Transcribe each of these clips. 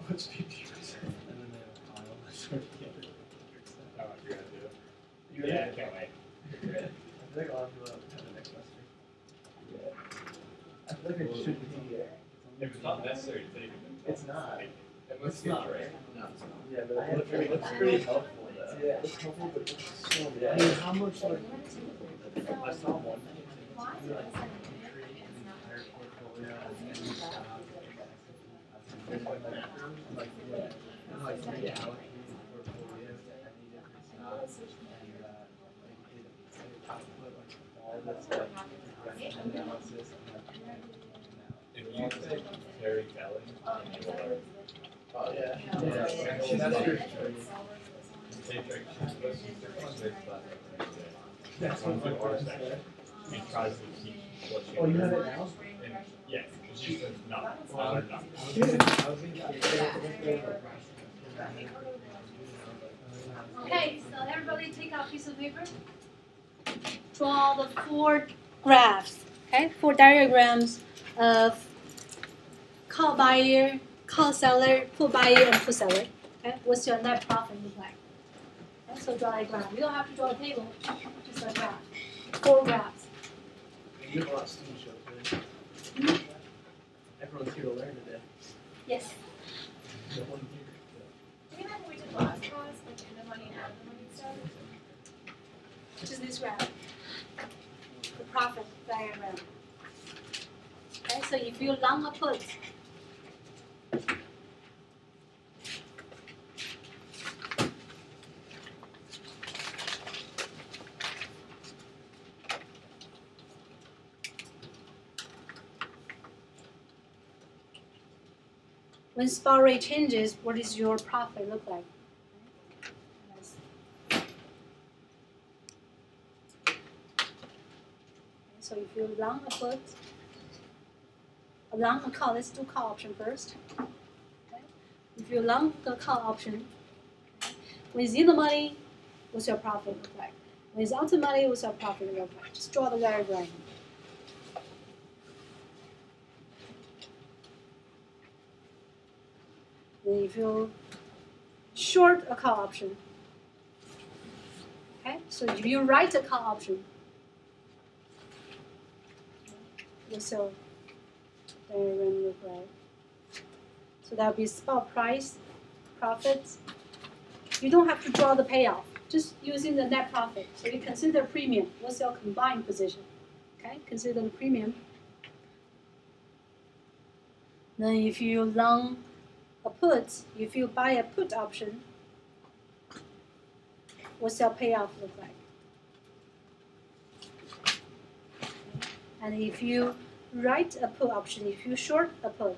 What's 50%? And then they have a pile. So Oh, you're gonna do it. Yeah, I can't wait. I feel like I'll have to the next semester. I feel like I should be. If it's not necessary to take it, then It's not. It looks good, right? No, it's not. Yeah, but It looks pretty helpful, though. Yeah, it's helpful, but it's so Yeah. I mean, how much like I saw one. create an entire portfolio of any stock, and like reallocate the portfolio to any different stocks, and it output like all this like analysis and like If you take Terry Kelly, you will learn. Oh, yeah. She's That's true. Take Drake, she's supposed to be first class. That's One what of my our person section. said. And tries to keep what she Oh, you have it learned. now? And, yeah, she says no. Well, No. I was Okay, so everybody take out a piece of paper. Draw the 4 graphs, okay? 4 diagrams of call buyer, call seller, put buyer, and put seller. Okay, what's your net profit look like? Okay, so draw a graph. You don't have to draw a table, just a graph. 4 graphs. You have a lot of student shows today. Everyone's here to learn today. Yes. No one here. Do you remember we did last class, like in the money and out of the money stuff? Which is this graph. The profit diagram. Okay, so if you long a put, when spot rate changes, what does your profit look like? So if you long a put, a long a call, let's do call option first. Okay. If you long the call option, when it's in the money, what's your profit look like? When it's out the money, what's your profit look like? Just draw the diagram. Then if you short a call option, okay, so if you write a call option, what's your diagram look like? So that would be spot price, profits. You don't have to draw the payoff, just using the net profit. So you consider premium. What's your combined position? Okay, consider the premium. Then if you long a put, if you buy a put option, what's your payoff look like? And if you write a put option, if you short a put,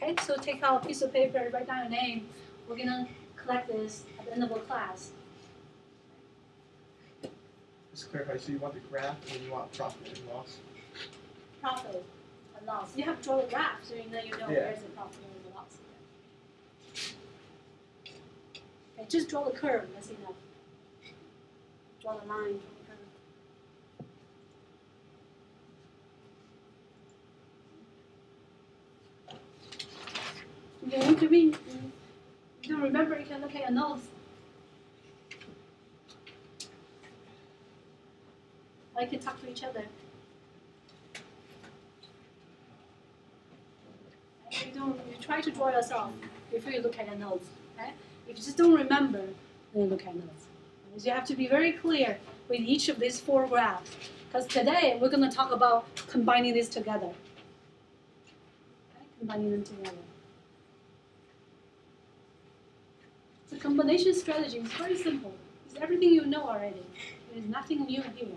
okay, so take out a piece of paper, write down your name. We're gonna collect this at the end of the class. Just to clarify, so you want the graph and you want profit and loss? Profit and loss. You have to draw the graph so you know Yeah. where's the profit and the loss. Okay, just draw the curve, that's enough. Draw the line, draw the curve. You can read. You don't remember, you can look at your notes. Or you can talk to each other. You try to draw yourself before you look at your notes. Okay? If you just don't remember, then look at notes. So you have to be very clear with each of these 4 graphs. Because today we're going to talk about combining these together. Okay? Combining them together. The combination strategy is very simple. It's everything you know already. There is nothing new here.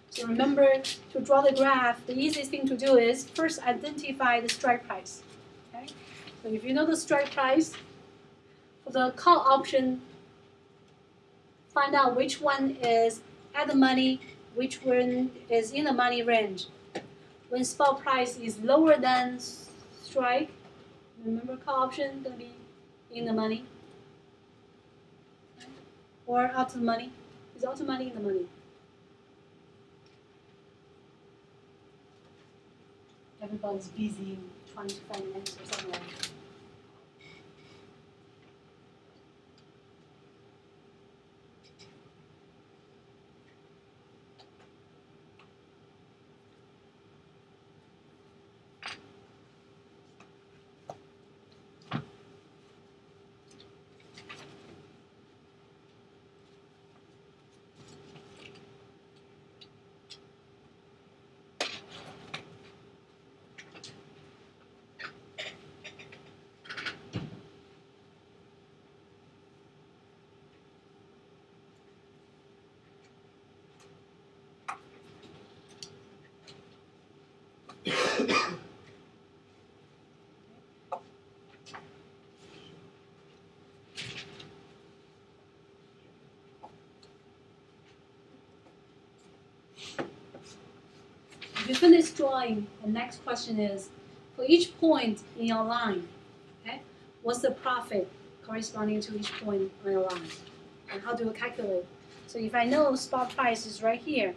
So remember, to draw the graph, the easiest thing to do is first identify the strike price. Okay? So if you know the strike price, for the call option, find out which one is at the money, which one is in the money range. When spot price is lower than strike, remember call option going to be in the money, or out of the money. Is out of the money in the money? Everybody's busy trying to find an answer somewhere. If you finish drawing, the next question is, for each point in your line, okay, what's the profit corresponding to each point on your line? And how do you calculate? So if I know spot price is right here,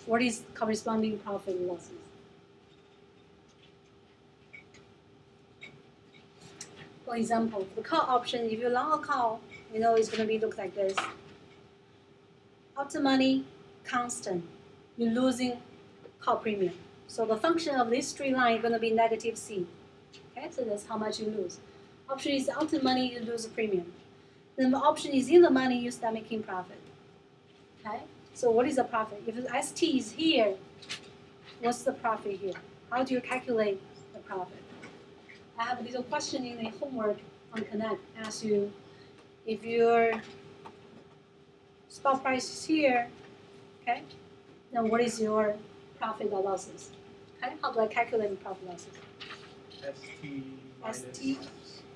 what is corresponding profit and losses? For example, the call option, if you long a call, you know it's going to be look like this. Out the money, constant. You're losing call premium. So the function of this straight line is going to be negative C. Okay, so that's how much you lose. Option is out the money, you lose a premium. Then the option is in the money, you start making profit. Okay, so what is the profit? If the ST is here, what's the profit here? How do you calculate the profit? I have a little question in the homework on Connect. Asks you if your spot price is here, okay, then what is your profit or losses? Okay, how do I calculate the profit losses? ST minus ST.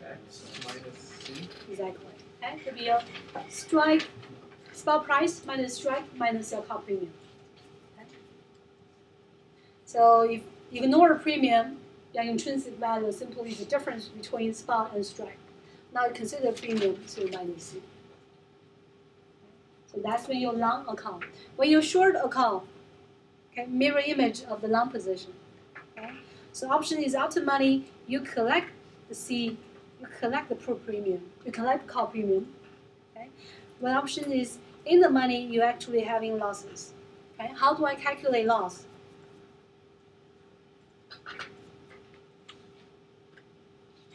X minus C. Exactly. Okay, it could be a strike, spot price minus strike minus your call premium. Okay. So if you ignore the premium, your intrinsic value simply is the difference between spot and strike. Now you consider premium to minus C. So that's when you long a call. When you short a call, okay, mirror image of the long position. Okay? So option is out of money, you collect the C, you collect the put premium, you collect the call premium. Okay? When option is in the money, you're actually having losses. Okay? How do I calculate loss?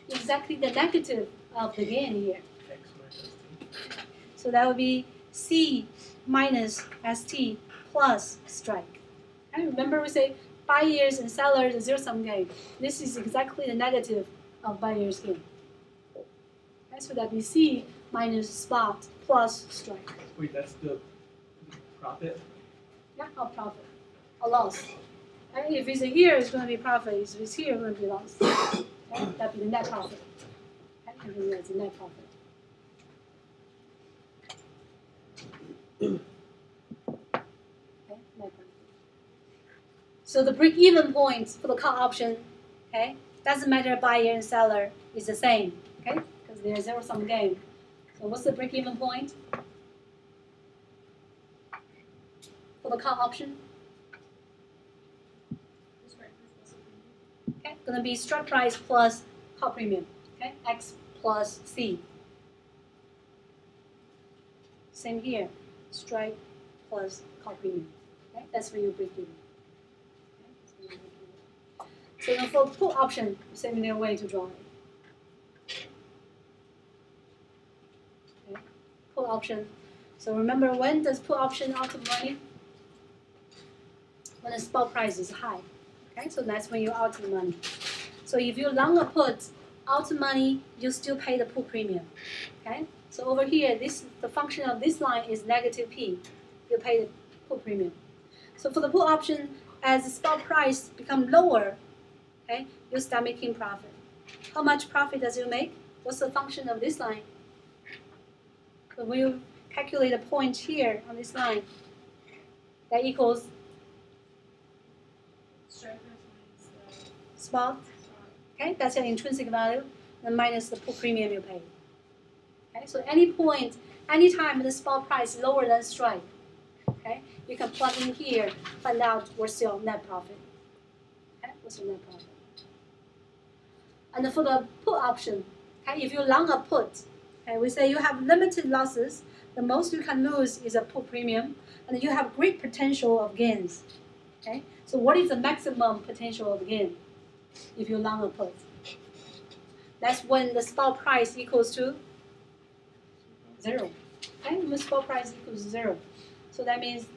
Exactly the negative of the gain here. X minus T. So that would be C minus ST plus strike. Okay? Remember we say buyers and sellers a zero-sum game. This is exactly the negative of buyer's gain. Okay? So that would be C minus spot plus strike. Wait, that's the profit? Yeah, or profit. Or loss. And if it's here, it's going to be profit. If it's here, it's going to be loss. Okay? That would be the net profit. Okay? And then that's the net profit. Okay? Net profit. So the break-even point for the call option, okay, doesn't matter buyer and seller, is the same, okay, because there's zero-sum game. So what's the break-even point? For the call option, okay, gonna be strike price plus call premium. Okay, X plus C. Same here, strike plus call premium. Okay, that's when you break even. Okay, so now for put option, similar way to draw it. Okay, put option. So remember, when does put option out of money? When the spot price is high. Okay, so that's when you're out of money. So if you long a put out of money, you still pay the put premium. Okay, so over here, the function of this line is negative P. You pay the put premium. So for the put option, as the spot price become lower, okay, you start making profit. How much profit does you make? What's the function of this line? So when you calculate a point here on this line, that equals spot. Okay, that's your intrinsic value, and minus the put premium you pay. Okay, so any point, anytime the spot price is lower than strike, okay, you can plug in here, find out what's your net profit. Okay, what's your net profit? And for the put option, okay, if you long a put, okay, we say you have limited losses. The most you can lose is a put premium, and you have great potential of gains. Okay, so what is the maximum potential of gain if you long a put? That's when the spot price equals to 0. Okay, when spot price equals 0, so that means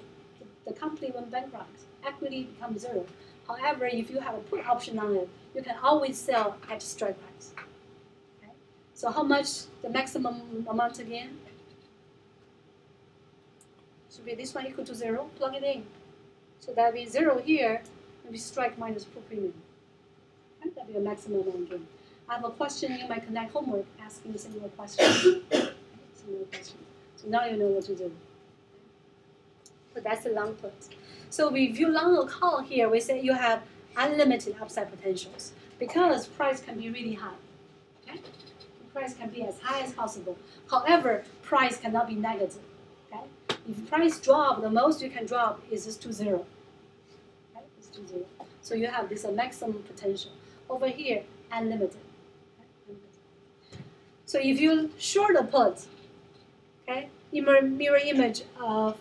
the company went bankrupt. Equity becomes 0. However, if you have a put option on it, you can always sell at strike price. Okay, so how much the maximum amount again? Should be this one equal to 0. Plug it in. So that will be 0 here, and we strike minus put premium. Okay, that will be a maximum amount gain. I have a question in my Connect homework asking a similar question. Similar question. So now you know what to do. So that's the long put. So if you long a call here, we say you have unlimited upside potentials because price can be really high. Okay? Price can be as high as possible. However, price cannot be negative. Okay? If price drop, the most you can drop is just to 0. Okay? It's to 0. So you have this maximum potential. Over here, unlimited. Okay? Unlimited. So if you short a put, okay, mirror image of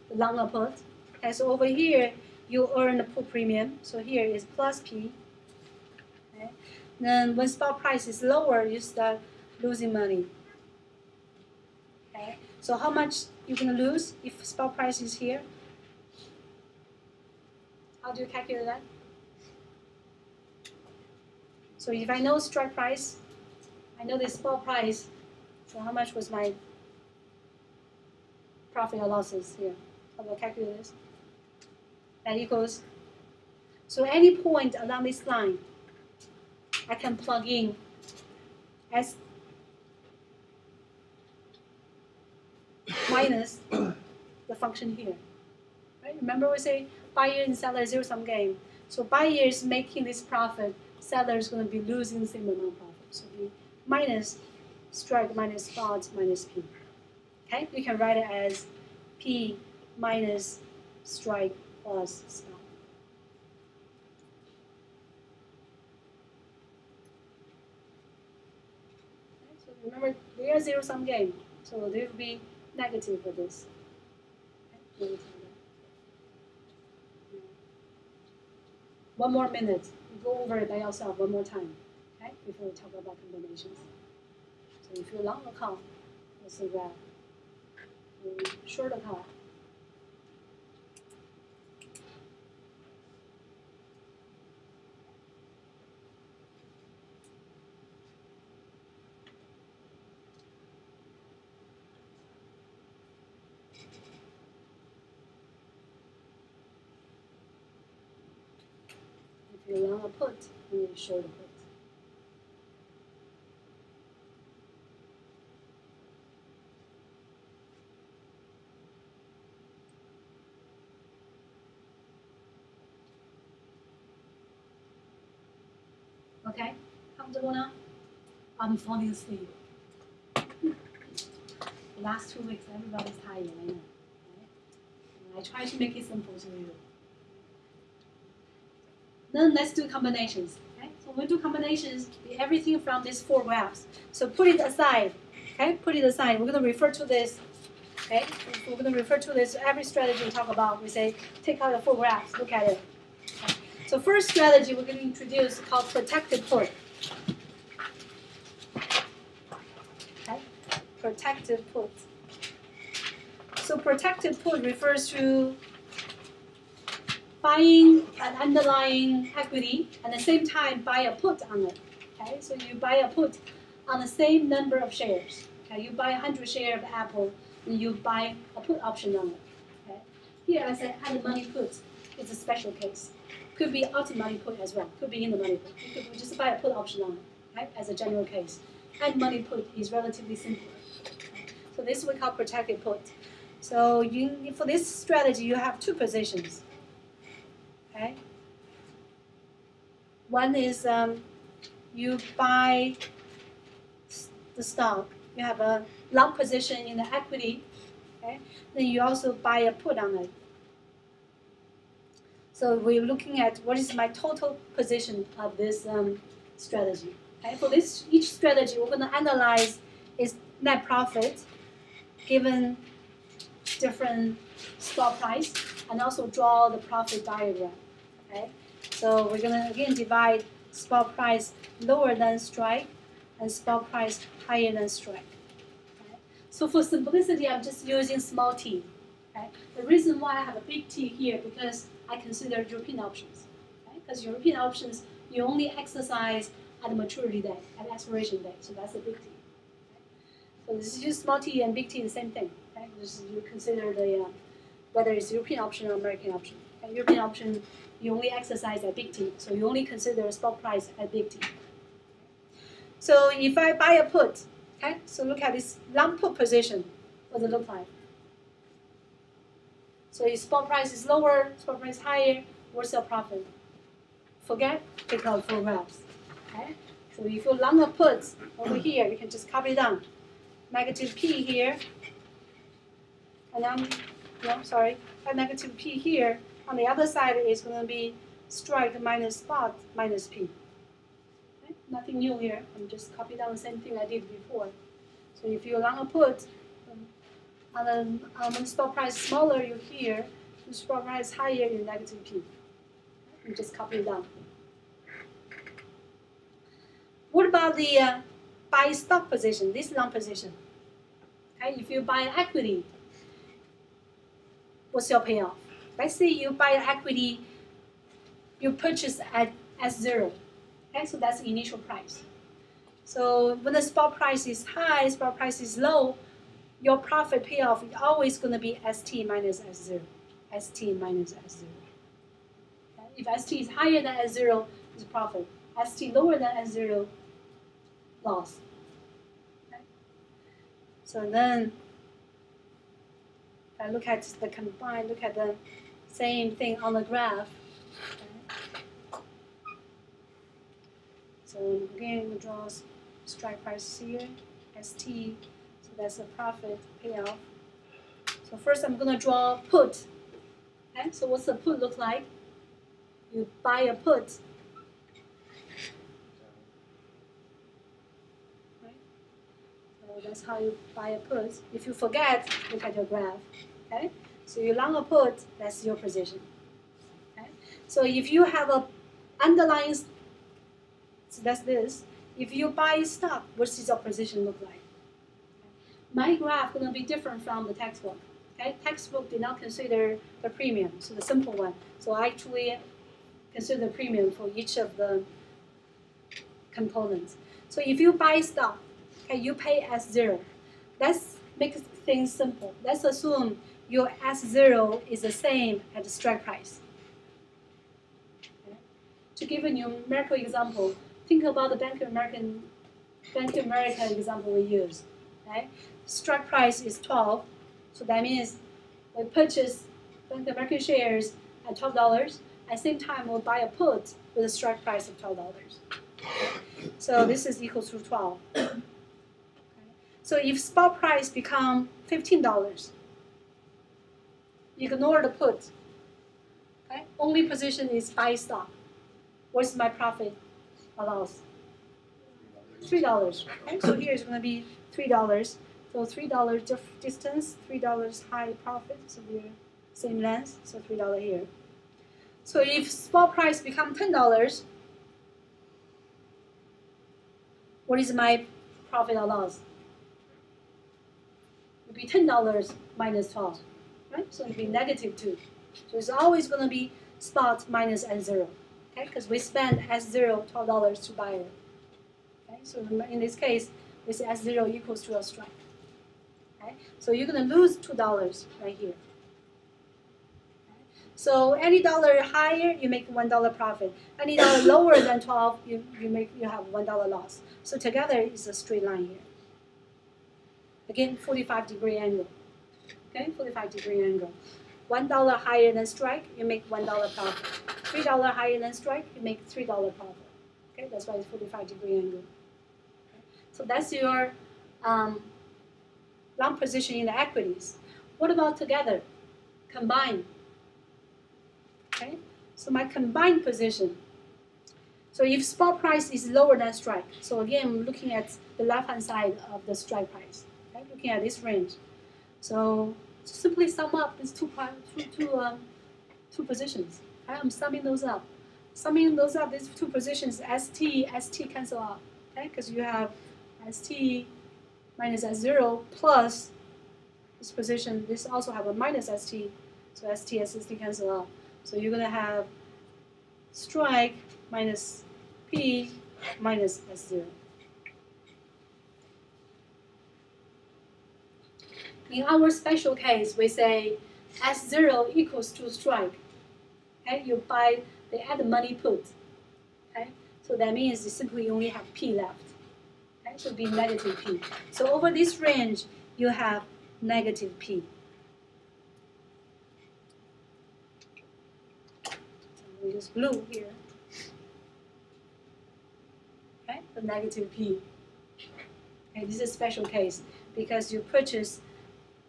the long a put. Okay, so over here you earn the put premium. So here is plus P. Okay. Then when spot price is lower, you start losing money. Okay. So how much you're gonna lose if spot price is here? How do you calculate that? So if I know strike price, I know the spot price. So how much was my profit or losses here? How do I calculate this? That equals, so any point along this line, I can plug in as minus the function here. Right? Remember we say buyer and seller zero-sum game. So buyer is making this profit, seller is going to be losing the same amount of profit. So be minus strike minus spot minus P. Okay, you can write it as P minus strike plus spot. Okay, so remember, they are zero-sum game, so there will be negative for this. Okay, one more minute. You go over it by yourself one more time, okay, before we talk about combinations. So if you long a call, let's say that you short a call. If you long a put, and you short a put. Okay, comfortable now? I'm falling asleep. The last 2 weeks, everybody's tired, I know. Right? I try to make it simple to you. Then let's do combinations. Okay? So we do combinations, everything from these 4 graphs. So put it aside. Okay, put it aside. We're going to refer to this. Okay, we're going to refer to this every strategy we talk about. We say take out the 4 graphs. Look at it. Okay. So first strategy we're going to introduce is called protected put. Okay, protected put. So protected put refers to buying an underlying equity and at the same time buy a put on it. Okay, so you buy a put on the same number of shares. Okay, you buy 100 shares of Apple and you buy a put option on it. Okay, here I said add money put. It's a special case. Could be out of money put as well. Could be in the money put. You could just buy a put option on it. Right, as a general case. And money put is relatively simpler. Okay. So this we call protected put. So for this strategy, you have 2 positions. Okay. One is you buy the stock. You have a long position in the equity. Okay. Then you also buy a put on it. So we're looking at what is my total position of this strategy. Okay. For this each strategy, we're going to analyze its net profit given different stock price and also draw the profit diagram. Okay, so we're gonna again divide spot price lower than strike and spot price higher than strike. Okay? So for simplicity, I'm just using small t. Okay? The reason why I have a big T here because I consider European options. Because European options you only exercise at the maturity date, at expiration date, so that's a big T. Okay? So this is just small t and big T, the same thing. Okay? Just you consider the whether it's European option or American option. Okay? European option, you only exercise at big T, so you only consider spot price at big T. So if I buy a put, okay, so look at this long put position, what does it look like? So if spot price is lower, spot price higher, what's your profit? Forget, take out 4 graphs. Okay? So if you long a put over here, you can just copy it down. Negative P here, and then, a negative P here. On the other side is going to be strike minus spot minus P. Okay? Nothing new here. I'm just copying down the same thing I did before. So if you long a put, on the spot price smaller, you're here. The spot price higher, you're negative P. You just copy it down. What about the buy stock position, this long position? Okay, if you buy an equity, what's your payoff? Let's say you buy an equity, you purchase at S0. Okay, so that's the initial price. So when the spot price is high, spot price is low, your profit payoff is always going to be ST minus S0. ST minus S0. Okay? If ST is higher than S0, it's profit. ST lower than S0, loss. Okay? So then, if I look at the combined, look at the same thing on the graph. Okay? So again, we draw strike price here, ST. So that's the profit payoff. So first I'm going to draw put. Okay, so what's the put look like? You buy a put. Right? So that's how you buy a put. If you forget, look at your graph. Okay? So you long a put, that's your position. Okay? So if you have a underlying, so that's this. If you buy stock, what does your position look like? My graph is going to be different from the textbook. Okay? Textbook did not consider the premium, so the simple one. So I actually consider the premium for each of the components. So if you buy stock, okay, you pay S0. Let's make things simple. Let's assume your S0 is the same as the strike price. Okay? To give a numerical example, think about the Bank of America example we use. Okay? Strike price is 12, so that means we purchase Bank of America shares at $12. At the same time, we'll buy a put with a strike price of $12. Okay? So this is equal to 12. Okay? So if spot price become $15, Ignore the put. Okay? Only position is buy stock. What's my profit or loss? $3. Okay? So here is going to be $3. So $3 distance, $3 high profit. So we're same length, so $3 here. So if spot price become $10, what is my profit or loss? It would be $10 minus 12, right? So it would be negative 2. So it's always going to be spot minus S0, okay? Because we spend S0, $12 to buy it. Okay? So in this case, we say S0 equals to a strike. Okay? So you're going to lose $2 right here. So any dollar higher, you make $1 profit. Any dollar lower than 12, you have $1 loss. So together it's a straight line here. Again, 45-degree angle. Okay, 45-degree angle. $1 higher than strike, you make $1 profit. $3 higher than strike, you make $3 profit. Okay, that's why it's 45-degree angle. Okay. So that's your long position in the equities. What about together? Combined. Okay, so my combined position. So if spot price is lower than strike, so again, I'm looking at the left-hand side of the strike price, okay? Looking at this range. So simply sum up these two positions. Okay? I'm summing those up. Summing those up, these two positions, ST cancel out, okay? Because you have ST minus S0 plus this position. This also have a minus ST, so ST cancel out. So you're going to have strike minus P minus S0. In our special case, we say S0 equals to strike. Okay, you buy the add money put. Okay, so that means you simply only have P left. Okay, so it'll be negative P. So over this range, you have negative P. We use blue here. Okay, the negative P. Okay, this is a special case because you purchase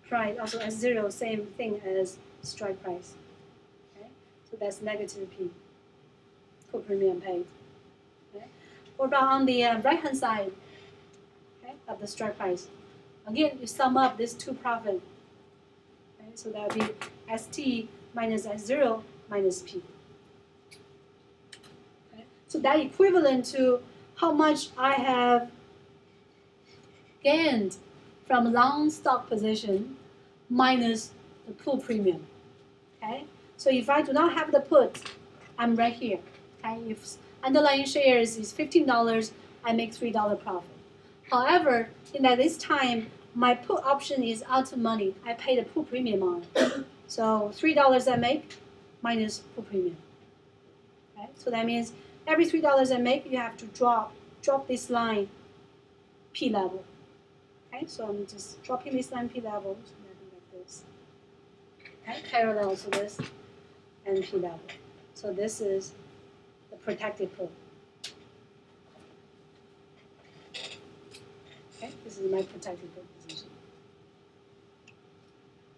price also S0, same thing as strike price. Okay, so that's negative P. Put premium paid. Okay. What about on the right-hand side, okay, of the strike price? Again, you sum up these two profit. Okay, so that would be ST minus S0 minus P. So that equivalent to how much I have gained from long stock position minus the put premium. Okay. So if I do not have the put, I'm right here. Okay. If underlying shares is $15, I make $3 profit. However, in that this time, my put option is out of money. I pay the put premium on it. So $3 I make minus put premium. Okay. So that means every $3 I make, you have to drop this line P level. Okay, so I'm just dropping this line P level, so like this. Okay, parallel to this and P level. So this is the protected put. Okay, this is my protected put position.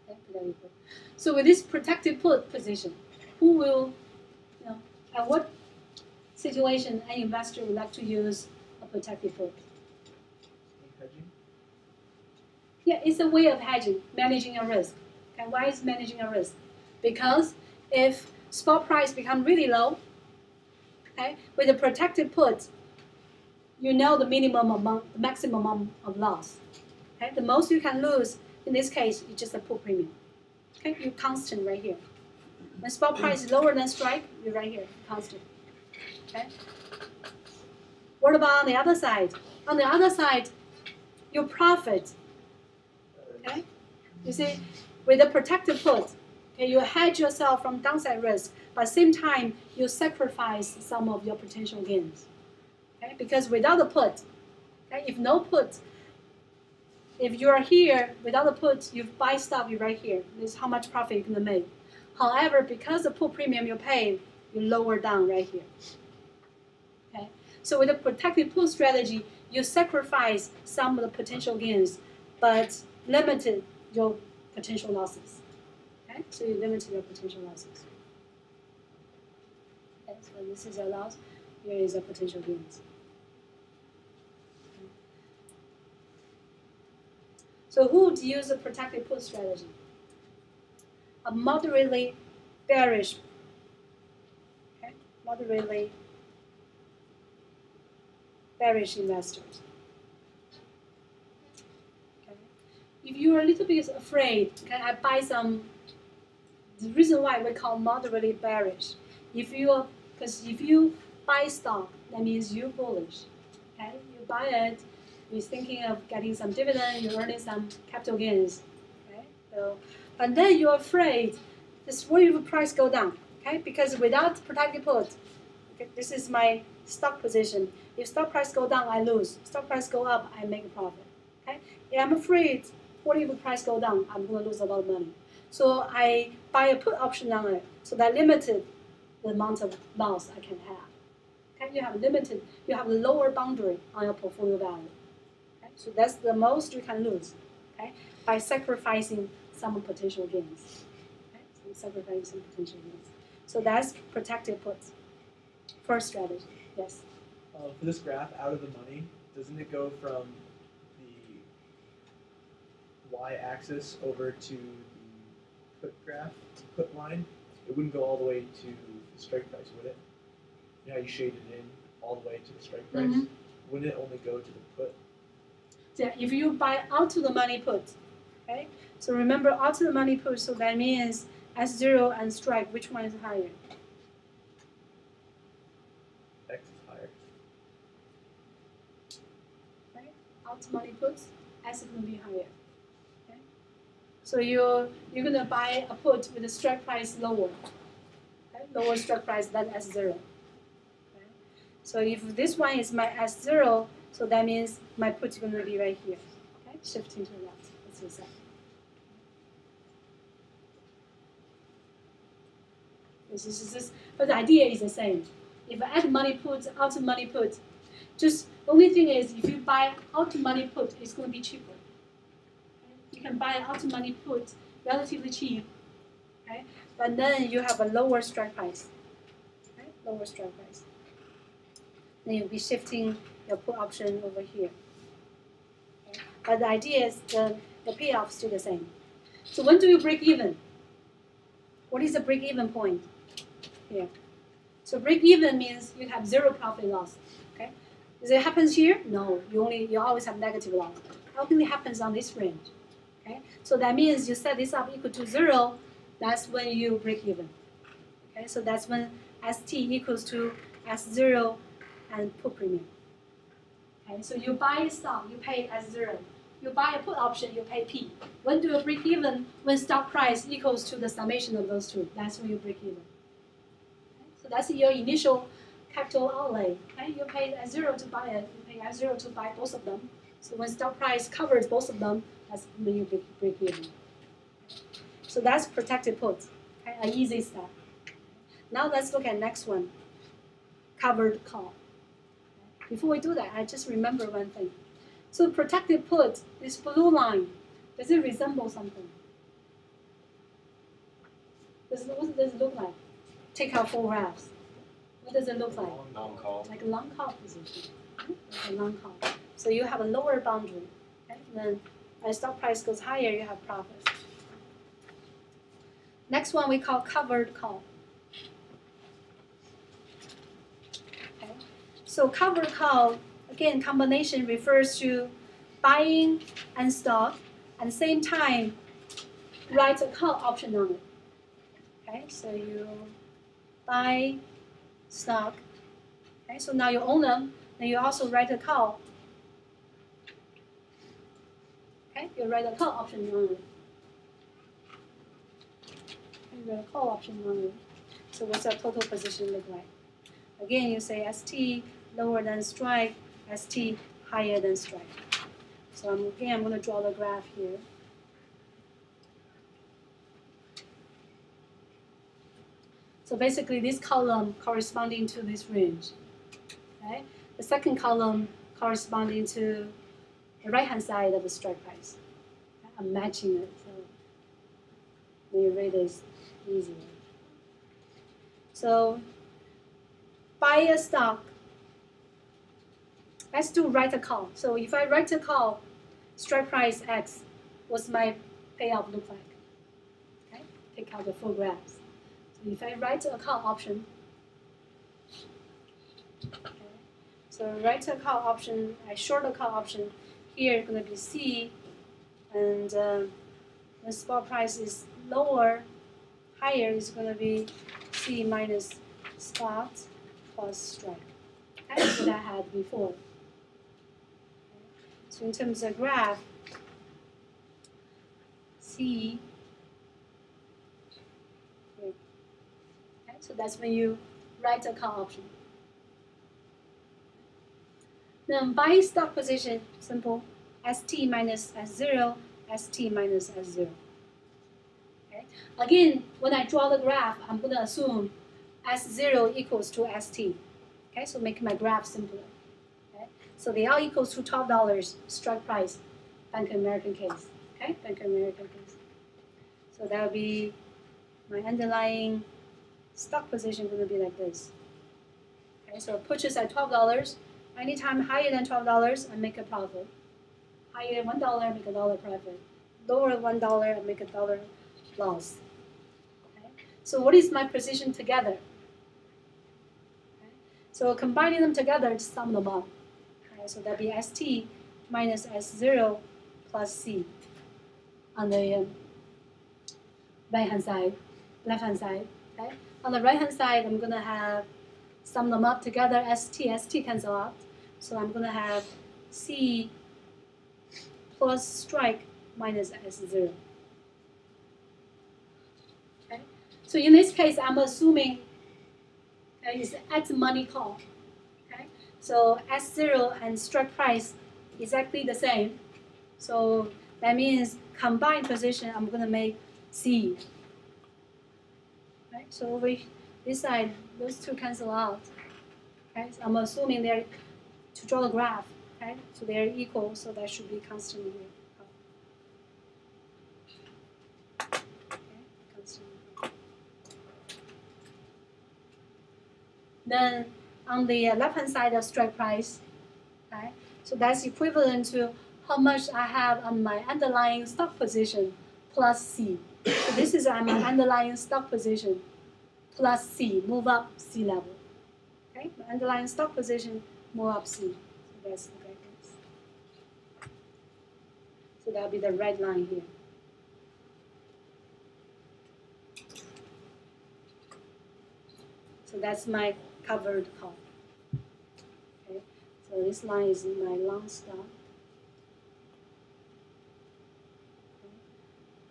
Okay, protected put. So with this protected put position, who will, at what situation an investor would like to use a protected put? Hedging? Yeah, it's a way of hedging, managing a risk. Okay, why is managing a risk? Because if spot price become really low, okay, with a protected put, you know the minimum amount, the maximum amount of loss. Okay, the most you can lose in this case is just a put premium. Okay, you're constant right here. When spot price is lower than strike, you're right here, constant. Okay. What about on the other side? On the other side, your profit. Okay. You see, with a protected put, okay, you hedge yourself from downside risk, but at the same time, you sacrifice some of your potential gains. Okay, because without the put, okay, if no put, if you are here without the put, you buy stock, you're right here. This is how much profit you're gonna make. However, because the put premium you pay, you lower down right here. Okay, so with a protected put strategy, you sacrifice some of the potential gains, but limited your potential losses. Okay, so you limit your potential losses. Okay, so this is your loss. Here is your potential gains. Okay. So who would use a protected put strategy? A moderately bearish, okay, moderately bearish investors. Okay. If you are a little bit afraid, okay, I buy some. The reason why we call moderately bearish, because if you buy stock, that means you're bullish. Okay, you buy it, you're thinking of getting some dividend, you're earning some capital gains. Okay, so, and then you're afraid this what if the price go down? Okay, because without protected put, okay, this is my stock position. If stock price go down, I lose. Stock price go up, I make a profit. Okay, yeah, I'm afraid what if the price go down? I'm going to lose a lot of money. So I buy a put option on it, so that limited the amount of loss I can have. Okay, you have a lower boundary on your portfolio value. Okay, so that's the most you can lose. Okay, by sacrificing some potential gains. Okay, so sacrificing some potential gains. So that's protected puts. First strategy, yes. For this graph, out of the money, doesn't it go from the y-axis over to the put graph, put line? It wouldn't go all the way to the strike price, would it? You know how you shaded it in all the way to the strike price? Mm-hmm. Wouldn't it only go to the put? Yeah, if you buy out to the money put, okay? So remember out to the money put, so that means S0 and strike, which one is higher? X is higher. Right? Out to money puts, S is gonna be higher. Okay? So you're gonna buy a put with a strike price lower. Okay? Lower strike price than S0. Okay? So if this one is my S0, so that means my put is gonna be right here. Okay? Shifting to the left. Let's use that. But the idea is the same. If I add money put, out to money put, just only thing is if you buy out to money put, it's going to be cheaper. Okay? You can buy out to money put relatively cheap, okay? But then you have a lower strike price. Okay? Lower strike price. Then you'll be shifting your put option over here. Okay? But the idea is the payoff is still the same. So when do you break even? What is the break even point? Here. So break even means you have zero profit loss. Okay? Does it happen here? No. You always have negative loss. It only happens on this range. Okay? So that means you set this up equal to 0, that's when you break even. Okay? So that's when ST equals to S0 and put premium. Okay? So you buy stock, you pay S0. You buy a put option, you pay P. When do you break even? When stock price equals to the summation of those two. That's when you break even. Okay? So that's your initial capital outlay. Okay? You pay S0 to buy it, you pay S0 to buy both of them. So when stock price covers both of them, that's when you break even. So that's protected put. Okay? An easy step. Now let's look at next one. Covered call. Before we do that, I just remember one thing. So protected put, this blue line, does it resemble something? What does it look like? Take out 4 graphs. What does it look like? Long call. Like a long call position. Like a long call. So you have a lower boundary. Okay? And then as stock price goes higher, you have profits. Next one we call covered call. Okay? So covered call, again, combination refers to buying and stock, at the same time, write a call option on it. Okay, so you buy stock. Okay, so now you own them, and you also write a call. Okay, you write a call option on it. Okay, you write a call option on it. So what's your total position look like? Again, you say ST lower than strike, ST higher than strike. So I'm going to draw the graph here. So basically, this column corresponding to this range. Okay? The second column corresponding to the right-hand side of the strike price. Okay? I'm matching it. So Then you read is easier. So buy a stock. Let's do write a call. So if I write a call, strike price X, what's my payoff look like? Okay, take out the full graphs. So if I write a call option, okay, so write a call option, I short a call option. Here it's going to be C, and the spot price is lower, higher is going to be C minus spot plus strike. That's what I had before. So in terms of graph, C, okay, so that's when you write a call option. Then buy stock position, simple, ST minus S0, ST minus S0. Okay. Again, when I draw the graph, I'm going to assume S0 equals to ST. Okay, so make my graph simpler. Okay. So they all equals to $12 strike price, Bank of America case. Okay, Bank of America case. So that will be my underlying stock position going to be like this. Okay, so purchase at $12. Anytime higher than $12, I make a profit. Higher than $1, I make $1 profit. Lower $1, I make $1 loss. Okay? So what is my position together? Okay? So combining them together, just sum them up. Okay? So that'd be ST minus S0 plus C on the right-hand side, left-hand side. Okay? On the right-hand side, I'm gonna have sum them up together, ST cancel out. So I'm going to have C plus strike minus S0. Okay? So in this case, I'm assuming it's at money call. Okay? So S0 and strike price exactly the same. So that means combined position, I'm going to make C. Okay? So over this side, those two cancel out. Okay? So I'm assuming they're to draw the graph, okay? So they're equal, so that should be constant here. Okay, constant. Then on the left-hand side of strike price, okay? So that's equivalent to how much I have on my underlying stock position plus C. So this is my underlying stock position plus C, move up C level. Okay, my underlying stock position, move up C. So that's the guidance. So that'll be the red line here. So that's my covered call. Okay, so this line is my long stop.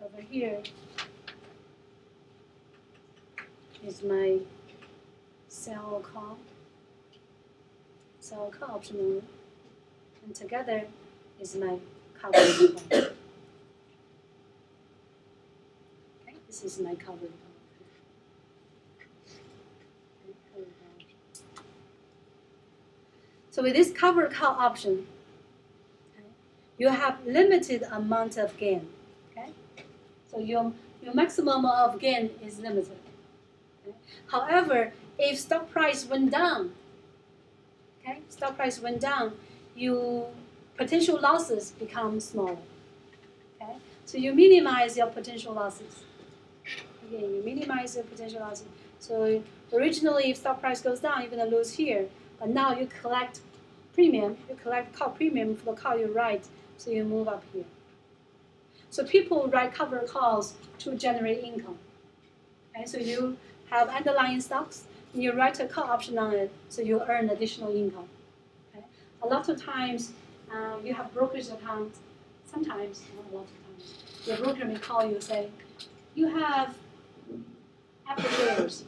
Okay. Over here is my sell call. Sell call option, and together is my covered call. Okay, this is my covered call. So with this covered call option, okay, you have limited amount of gain. Okay, so your maximum of gain is limited. Okay? However, if stock price went down, okay, stock price went down, your potential losses become smaller. Okay, so you minimize your potential losses. Again, you minimize your potential losses. So originally, if stock price goes down, you're going to lose here. But now you collect premium, you collect call premium for the call you write, so you move up here. So people write covered calls to generate income. Okay, so you have underlying stocks, and you write a call option on it, so you earn additional income. Okay? A lot of times, you have brokerage account. Sometimes, not a lot of times, your broker may call you and say, "You have Apple shares.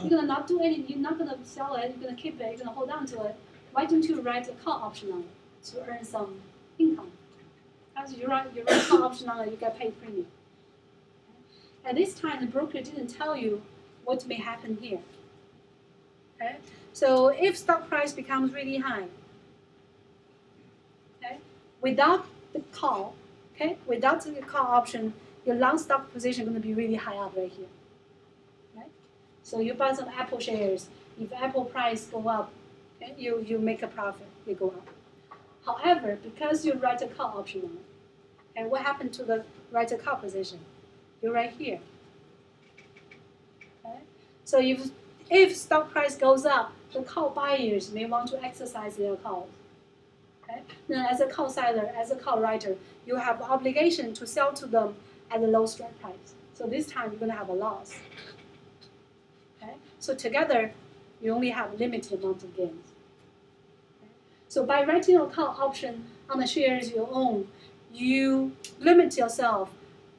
You're gonna not do anything. You're not gonna sell it. You're gonna keep it. You're gonna hold on to it. Why don't you write a call option on it to earn some income? As you write a call option on it, you get paid premium." At this time, the broker didn't tell you what may happen here. Okay, so if stock price becomes really high, okay, without the call, Okay, without the call option, your long stock position is going to be really high up right here. Right? So you buy some Apple shares. If Apple price go up, okay, you make a profit. You go up. However, because you write a call option on it, and what happened to the write a call position? You're right here. Okay? So if stock price goes up, the call buyers may want to exercise their calls. Okay? Then as a call seller, as a call writer, you have the obligation to sell to them at a low strike price. So this time you're going to have a loss. Okay? So together, you only have limited amount of gains. Okay? So by writing a call option on the shares you own, you limit yourself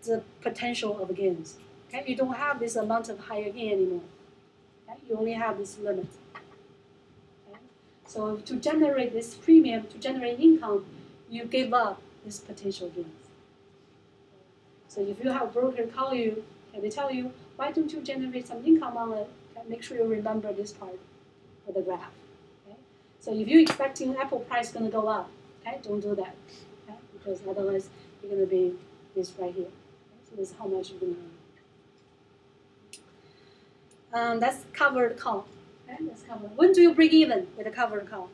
the potential of gains. Okay? You don't have this amount of higher gain anymore. Okay? You only have this limit. Okay? So to generate this premium, to generate income, you give up this potential gains. So if you have a broker call you and they tell you, why don't you generate some income on it? Okay? Make sure you remember this part of the graph. Okay? So if you're expecting Apple price going to go up, okay, don't do that. Okay? Because otherwise you're going to be this right here. Okay? So this is how much you're going to earn. That's covered call. Okay? That's covered. When do you break even with a covered call?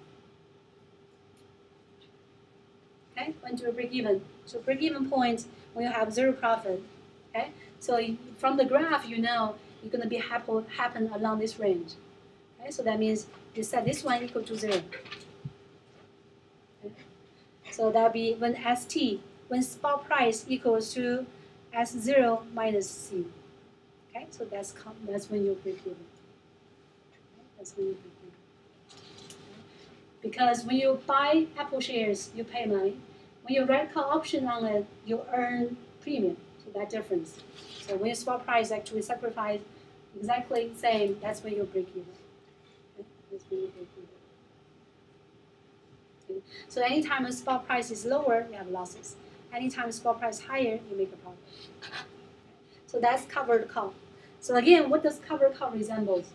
Okay? When do you break even? So break even point when you have zero profit. Okay? So from the graph, you know you're going to be happen along this range. Okay? So that means you set this one equal to 0. Okay? So that'll be when ST, when spot price equals to S0 minus C. Okay? So that's when you break even. Okay? That's when you break even. Okay? Because when you buy Apple shares, you pay money. When you write call option on it, you earn premium. So that difference. So when your spot price actually sacrifice exactly the same, that's when you break even. Okay? That's when you break even. Okay? So anytime a spot price is lower, you have losses. Anytime spot price is higher, you make a profit. Okay? So that's covered call. So again, what does covered call resembles?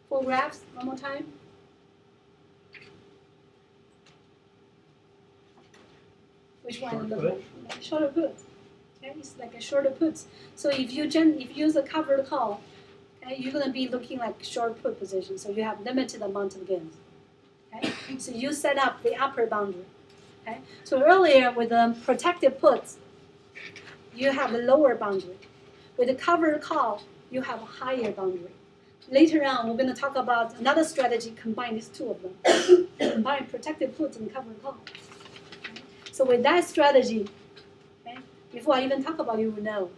Full graphs, one more time. Which one? Short put. Shorter put. Okay, it's like a shorter put. So if you use a covered call, okay, you're gonna be looking like short put position. So you have limited amount of gains. Okay, so you set up the upper boundary. Okay, so earlier with the protected puts, you have the lower boundary. With the covered call, you have a higher boundary. Later on, we're going to talk about another strategy, combine these two of them. Combine protected puts and covered call. Okay? So with that strategy, okay, before I even talk about it, you will know.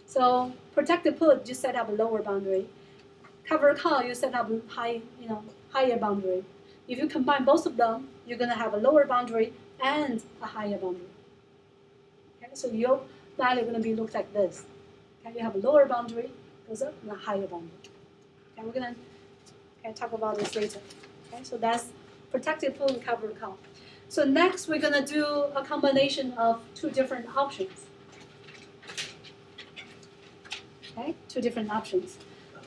So protected put, you set up a lower boundary. Covered call, you set up higher boundary. If you combine both of them, you're going to have a lower boundary and a higher boundary. Okay? So your value is going to be looked like this. Okay? You have a lower boundary, goes up, and a higher boundary. Okay, we're going to talk about this later. Okay, so that's protected put and covered call. So next, we're going to do a combination of two different options. Okay, two different options.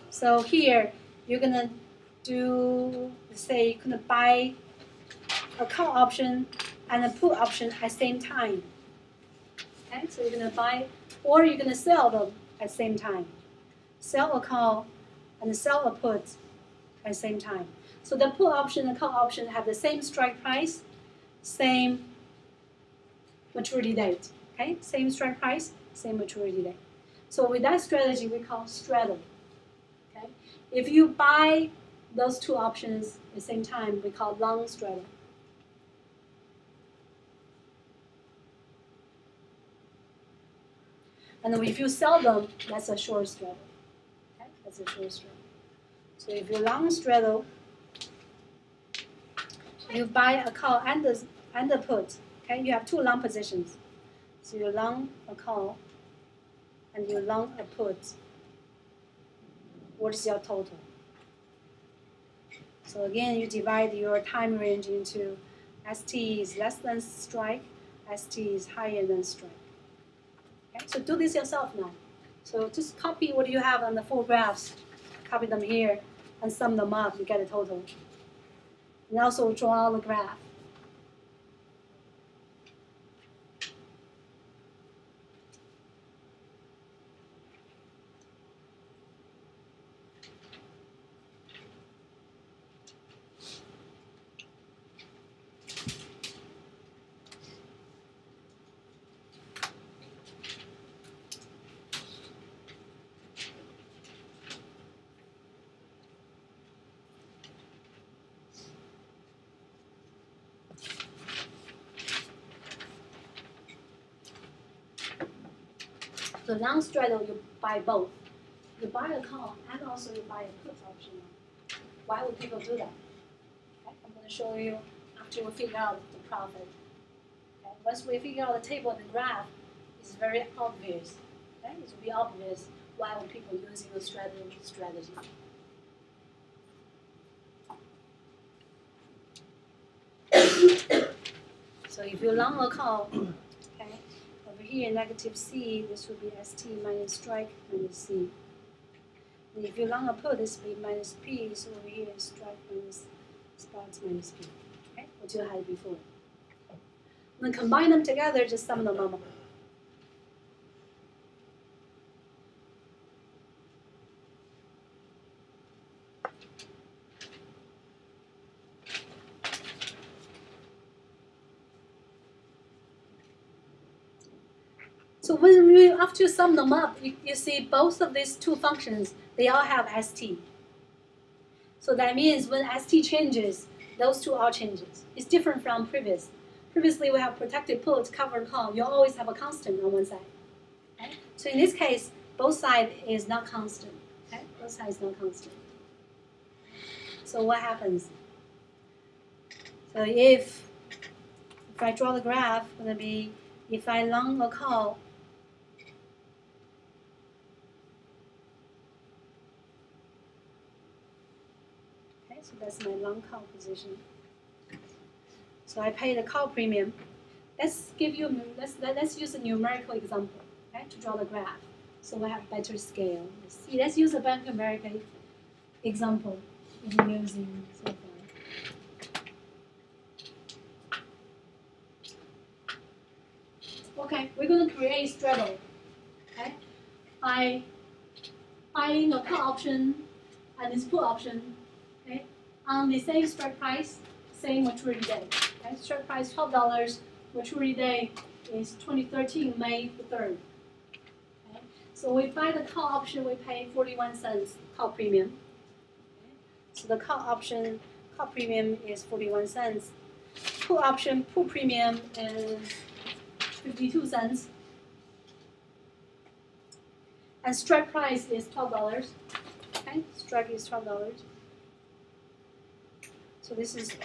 So here, you're going to do, say, you're going to buy a call option and a put option at the same time. Okay, so you're going to buy, or you're going to sell them at the same time. Sell a call and sell a put at the same time. So the put option and call option have the same strike price, same maturity date. Okay, same strike price, same maturity date. So with that strategy, we call straddle. Okay, if you buy those two options at the same time, we call long straddle. And then if you sell them, that's a short straddle. Okay, that's a short straddle. So if you long straddle, you buy a call and a put. Okay, you have two long positions. So you long a call and you long a put. What is your total? So again, you divide your time range into ST is less than strike, ST is higher than strike. Okay, so do this yourself now. So just copy what you have on the full graphs, copy them here, and sum them up, you get a total. and also draw the graph. So long straddle, you buy both. You buy a call and also you buy a put option. Why would people do that? Okay, I'm going to show you after we figure out the profit. Okay, once we figure out the table and the graph, it's very obvious. Okay, it will be obvious why would people using the straddle strategy. So if you long a call, okay, over here negative C, this would be ST minus strike minus C. And if you long a put, this will be minus P, so over here is strike minus spot minus P. Okay, what you had before. When combine them together, just sum them up. So when you, after you sum them up, you see both of these two functions, they all have ST. So that means when ST changes, those two all changes. It's different from previous. Previously, we have protected put, covered call. You always have a constant on one side. Okay? So in this case, both sides is not constant. Okay? Both sides not constant. So what happens? So if I draw the graph, it's going to be if I long a call, okay, so that's my long call position. So I pay the call premium. Let's use a numerical example, okay, to draw the graph. So we have better scale. Let's use a Bank of America example we've been using so far. Okay, we're going to create straddle. Okay, by buying a call option and this put option. Okay, on the same strike price, same maturity date. Okay, strike price $12, maturity date is 2013 May the 3rd. Okay, so we buy the call option, we pay 41 cents call premium. Okay, so the call option call premium is 41 cents. Put option put premium is 52 cents. And strike price is $12. Okay, strike is $12. So this is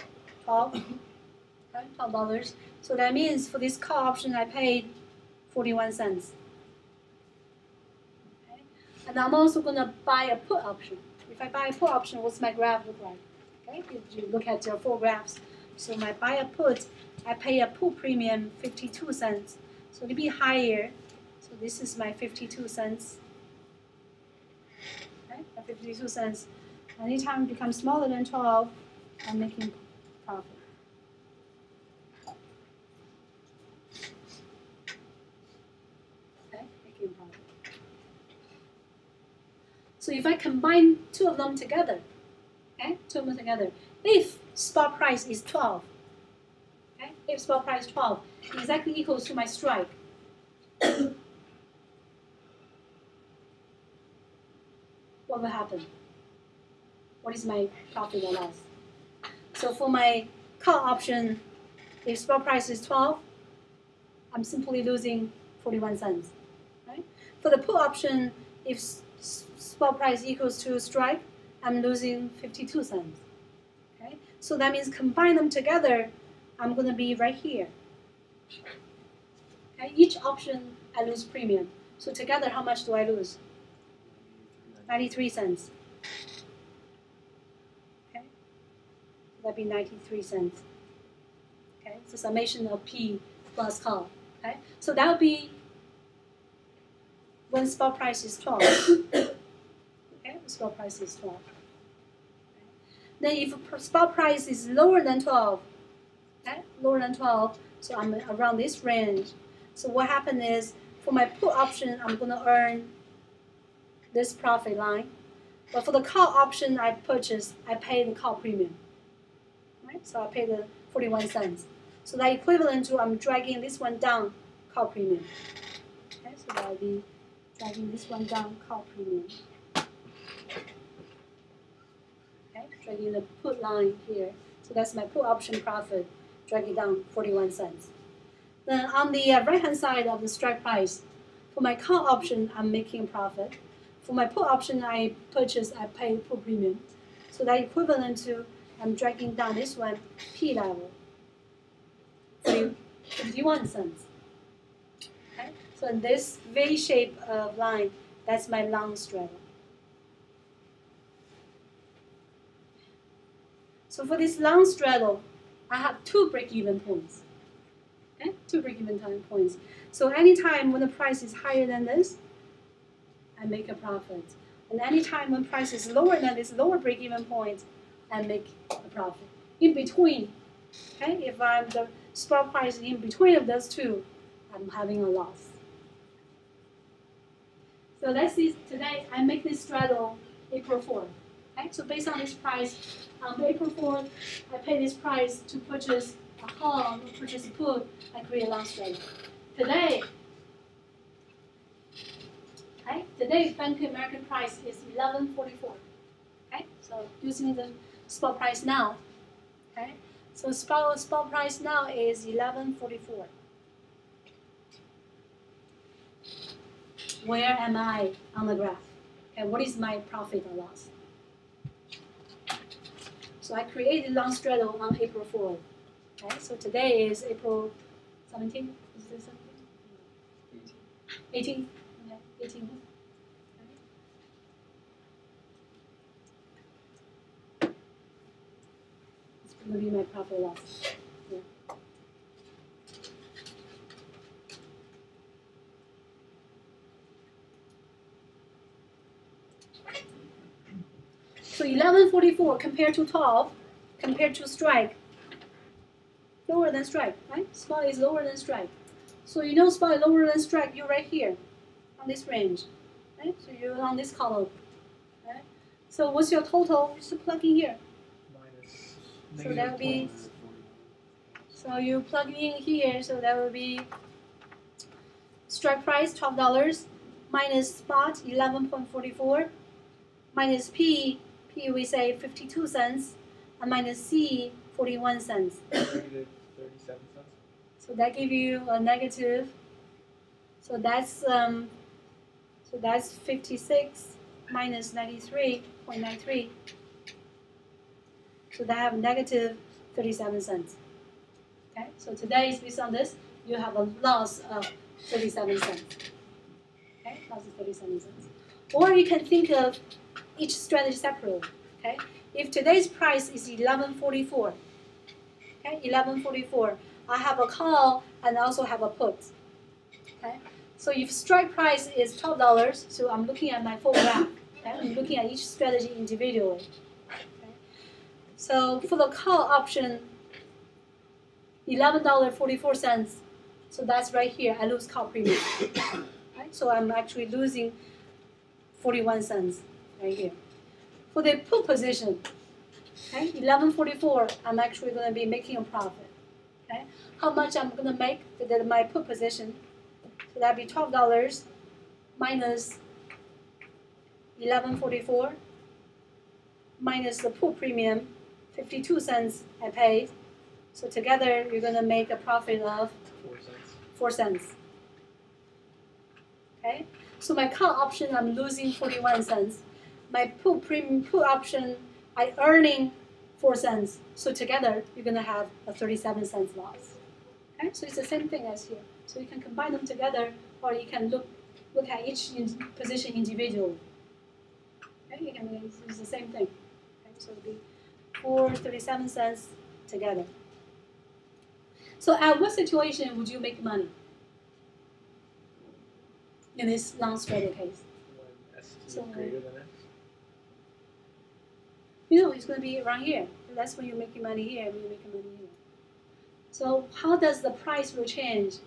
12. Okay, $12. So that means for this call option I paid 41 cents. Okay, and I'm also gonna buy a put option. If I buy a put option, what's my graph look like? Okay, if you look at your 4 graphs. So my buy a put, I pay a put premium 52 cents. So it'll be higher. So this is my 52 cents. Okay, 52 cents. Anytime it becomes smaller than 12, I'm making profit. Okay, making profit. So if I combine 2 of them together, okay, 2 of them together, if spot price is 12, okay, if spot price 12, exactly equals to my strike. What will happen? What is my profit or loss? So for my call option, if spot price is 12, I'm simply losing 41 cents. Right? For the put option, if spot price equals to strike, I'm losing 52 cents. Okay? So that means combine them together, I'm going to be right here. Okay? Each option, I lose premium. So together, how much do I lose? 93 cents. Okay? That'd be 93 cents. Okay? So summation of P plus call. Okay? So that would be when spot price is 12. Okay? The spot price is 12. Okay? Then if spot price is lower than 12, okay, lower than 12, so I'm around this range. So what happened is, for my put option, I'm gonna earn this profit line. But for the call option I purchased, I pay the call premium. Right? So I pay the 41 cents. So that equivalent to I'm dragging this one down, call premium. Okay, so that'll be dragging this one down, call premium. Okay, dragging the put line here. So that's my put option profit, dragging down 41 cents. Then on the right-hand side of the strike price, for my call option, I'm making a profit. For my put option I purchase, I pay put premium. So that equivalent to I'm dragging down this one, P level, 51 cents. Okay? So in this V shape of line, that's my long straddle. So for this long straddle, I have 2 break-even points. Okay? 2 break-even time points. So anytime when the price is higher than this, I make a profit. And anytime when price is lower than this lower break-even point, I make a profit. In between, okay, if I'm the spot price in between of those two, I'm having a loss. So let's see, today I make this straddle April 4th. Okay, so based on this price, on April 4th, I pay this price to purchase a call, purchase a put, I create a long straddle. Today, today Bank of America price is 11.44. Okay, so using the spot price now. Okay, so spot price now is 11.44. Where am I on the graph? Okay, what is my profit or loss? So I created long straddle on April 4th. Okay, so today is April 17th. Is this 17th? 18th. Okay, 18th. Will be my profit loss. Yeah. So 11.44 compared to 12, compared to strike, lower than strike, right? Spot is lower than strike. So you know spot is lower than strike, you're right here on this range, right? So you're on this column, right? So what's your total? Just plug in here. So that would be, so you plug in here, so that would be strike price $12 minus spot 11.44 minus P we say 52 cents and minus C 41 cents. 37 cents. So that give you a negative. So that's 56 minus 93.93. So that have negative 37 cents. Okay, so today is based on this, you have a loss of 37 cents. Okay, loss of 37 cents. Or you can think of each strategy separately. Okay, if today's price is 11.44, okay, 11.44, I have a call and also have a put. Okay, so if strike price is $12, so I'm looking at my full graph. Okay, I'm looking at each strategy individually. So for the call option, $11.44. So that's right here. I lose call premium. Right? So I'm actually losing 41 cents right here. For the put position, okay, 11.44. I'm actually going to be making a profit. Okay, how much I'm going to make with my put position? So that'd be $12 minus 11.44 minus the put premium. 52 cents I paid. So together you're going to make a profit of 4 cents. Okay? So my call option I'm losing 41 cents. My put option I earning 4 cents. So together you're going to have a 37 cents loss. Okay? So it's the same thing as here. So you can combine them together, or you can look at each position individually. Okay? You can use the same thing. Okay? So it'll be 37 cents together. So at what situation would you make money in this long straddle case? When S2 So, is greater than X. you know it's going to be around here. That's when you're making money here, when you're making money here. So how does the price will change?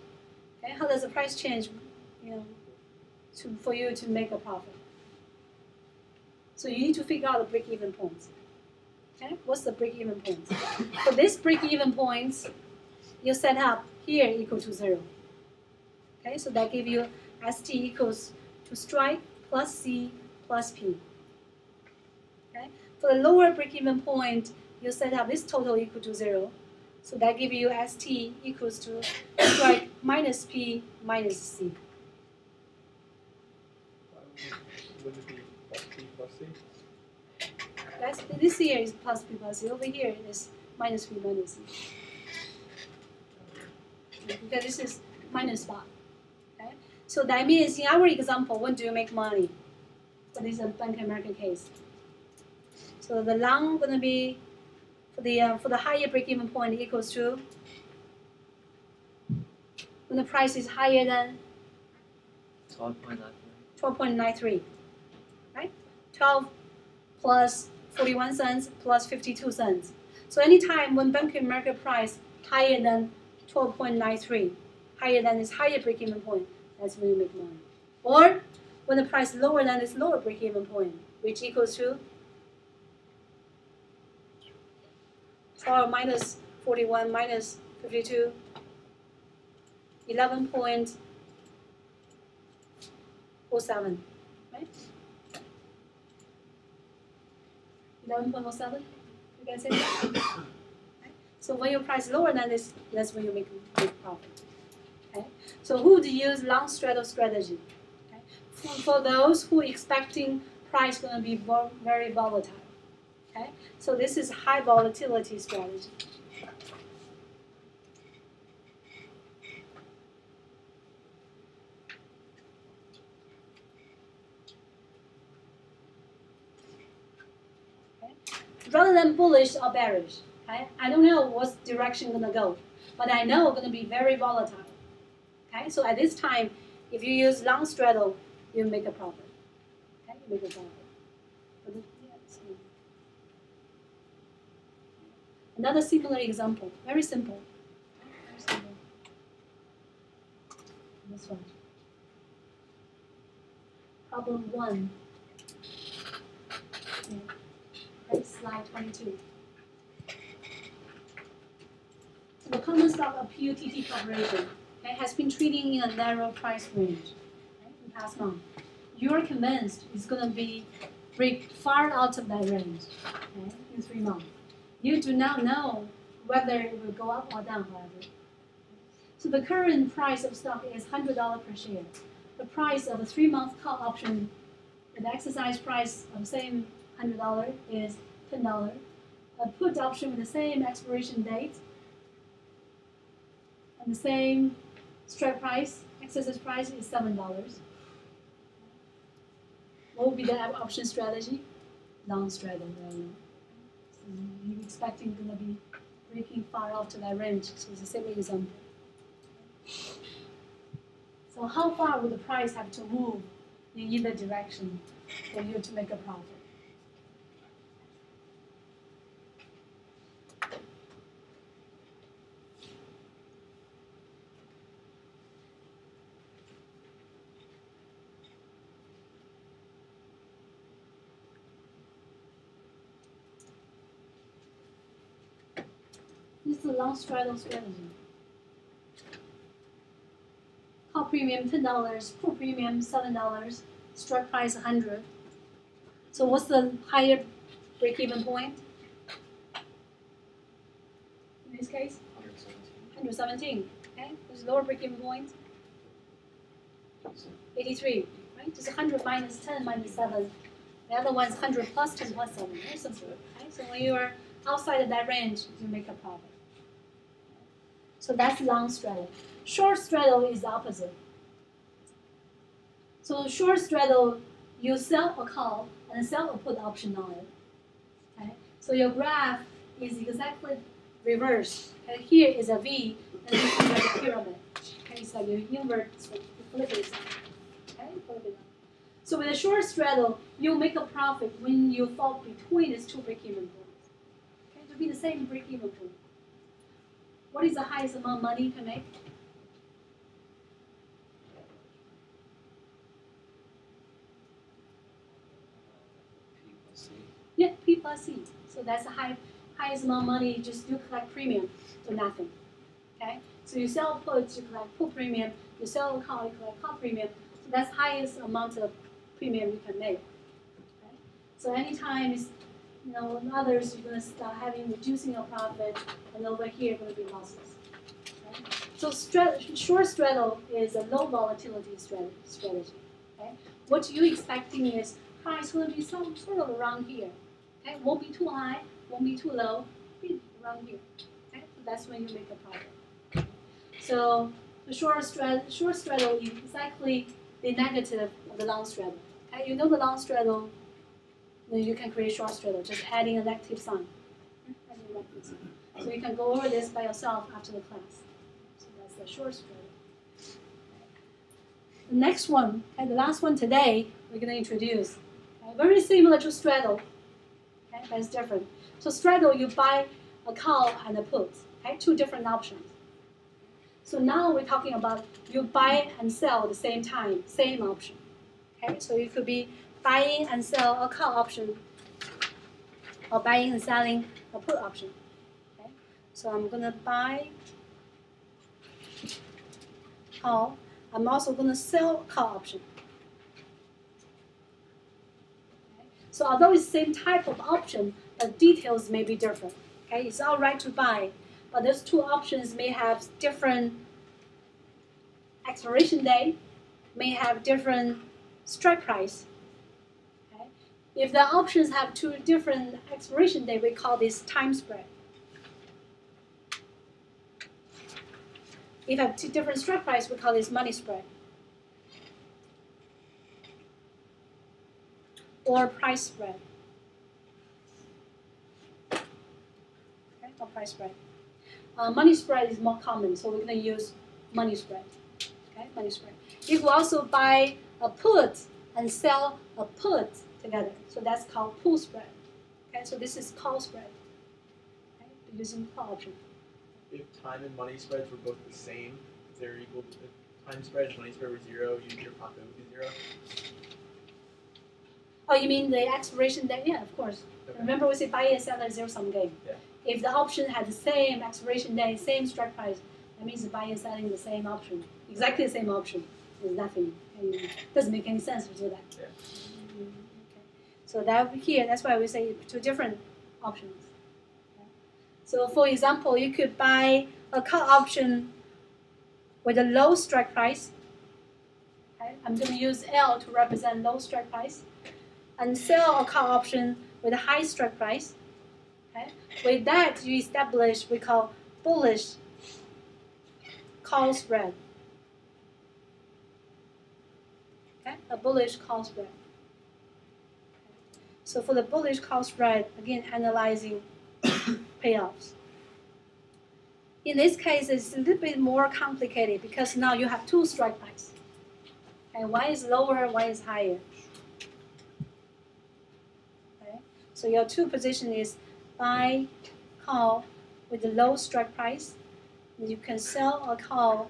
Okay, how does the price change? You know, for you to make a profit. So you need to figure out the break-even points. Okay, what's the break-even points? For this break-even points, you set up here equal to 0. Okay, so that gives you ST equals to strike plus C plus P. Okay, for the lower break-even point, you set up this total equal to 0. So that gives you ST equals to strike minus P minus C. Wouldn't it be plus P plus C? This here is plus P plus C. Over here it is minus P minus C. Because this is minus spot. Okay? So that means in our example, when do you make money? For this Bank of America case. So the long going to be for the higher break-even point equals to when the price is higher than 12.93, right? 12 plus 41 cents plus 52 cents. So anytime when Bank of America price higher than 12.93, higher than this higher break-even point, that's when you make money. Or when the price lower than this lower break-even point, which equals to 12 minus 41 minus 52, 11.07, right? 11.07, you can say that? Okay. So when your price lower than this, that's when you make profit. Okay? So who would use long straddle strategy? Okay? For those who expecting price going to be very volatile. Okay? So this is high volatility strategy. Okay? Rather than bullish or bearish, okay? I don't know what direction going to go, but I know it's going to be very volatile. Okay? So at this time, if you use long straddle, you make a profit. Okay? You make a profit. Another similar example, very simple. Very simple. This one. Problem 1. Okay, slide 22. So the common stock of PUTT Corporation has been trading in a narrow price range in the past month. You're convinced it's going to be break far out of that range in 3 months. You do not know whether it will go up or down, however. So the current price of stock is $100 per share. The price of a 3-month call option, the exercise price of the same $100 is $10. A put option with the same expiration date and the same strike price, exercise price is $7. What would be the option strategy? Long straddle. You're expecting going to be breaking far out to that range. So it's the same example. So how far would the price have to move in either direction for you to make a profit? This is a long straddle strategy. Call premium $10, put premium $7, strike price $100. So what's the higher break-even point? In this case? 117. Okay, what's the lower break-even point? 83. Right? Just 100 minus 10 minus 7. The other one's 100 plus 10 plus 7. Very simple. Okay? So when you are outside of that range, you make a profit. So that's long straddle. Short straddle is the opposite. So short straddle, you sell a call and sell a put option on it. Okay? So your graph is exactly reversed. And here is a V, and this is like a pyramid. Okay, so you invert, so you flip it. Okay, flip it. So with a short straddle, you make a profit when you fall between these two break-even points. Okay, to be the same break-even point. What is the highest amount of money you can make? P plus C. Yeah, P plus C. So that's the highest amount of money. Just you collect premium, so nothing. Okay. So you sell puts, you collect put premium. You sell a call, you collect call premium. So that's highest amount of premium you can make. Okay. So anytime is, in others you're going to start having reducing your profit, and over here going to be losses. Okay. So short straddle is a low volatility strategy. Okay. What you're expecting is price going to be some sort of around here. Okay. Won't be too high, won't be too low, be around here. Okay. So that's when you make a profit. So the short straddle is exactly the negative of the long straddle. Okay, you know the long straddle, then you can create short straddle, just adding a negative sign. So you can go over this by yourself after the class. So that's the short straddle. The next one, okay, the last one today, we're going to introduce. Okay, very similar to straddle, okay, but it's different. So straddle, you buy a call and a put, okay, two different options. So now we're talking about you buy and sell at the same time, same option. Okay, so you could be buying and sell a call option, or buying and selling a put option. Okay, so I'm gonna buy call. I'm also gonna sell call option. Okay, so although it's the same type of option, the details may be different. Okay, it's all right to buy, but those two options may have different expiration date, may have different strike price. Okay? If the options have two different expiration date, we call this time spread. If have two different strike price, we call this money spread. Or price spread. Okay, or price spread. Money spread is more common, so we're going to use money spread. Okay, money spread. You can also buy a put and sell a put together. So that's called pool spread. Okay, so this is call spread. Okay, using call option. If time and money spreads were both the same, if they're equal, if time spread and money spread were zero, your profit would be zero. Oh, you mean the expiration date? Yeah, of course. Okay. Remember we say buy and sell at zero-sum game. Yeah. If the option had the same expiration date, same strike price, that means buy and selling the same option, exactly the same option. There's nothing. It doesn't make any sense to do that. Yeah. Okay. So that here, that's why we say two different options. Okay. So for example, you could buy a call option with a low strike price. Okay. I'm going to use L to represent low strike price, and sell a call option with a high strike price. Okay. With that, you establish we call bullish call spread. Okay, a bullish call spread. So for the bullish call spread, again analyzing payoffs. In this case, it's a little bit more complicated because now you have two strike price. Okay, one is lower, one is higher. Okay, so your two position is buy call with a low strike price. And you can sell a call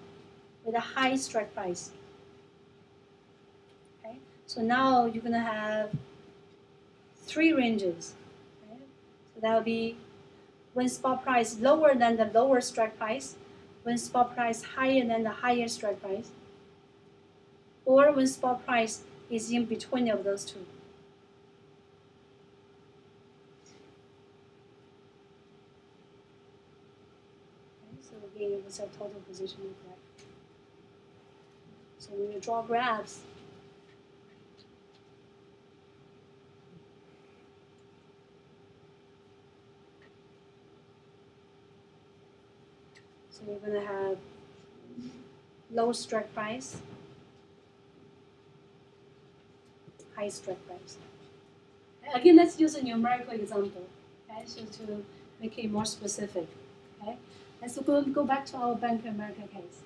with a high strike price. Okay, so now you're gonna have three ranges. Okay? So that will be when spot price lower than the lower strike price, when spot price higher than the higher strike price, or when spot price is in between of those two. Okay, so again, what's our total position look like? So when you draw graphs, so you're going to have low strike price, high strike price. Again, let's use a numerical example, okay, so to make it more specific. Okay, let's go back to our Bank of America case.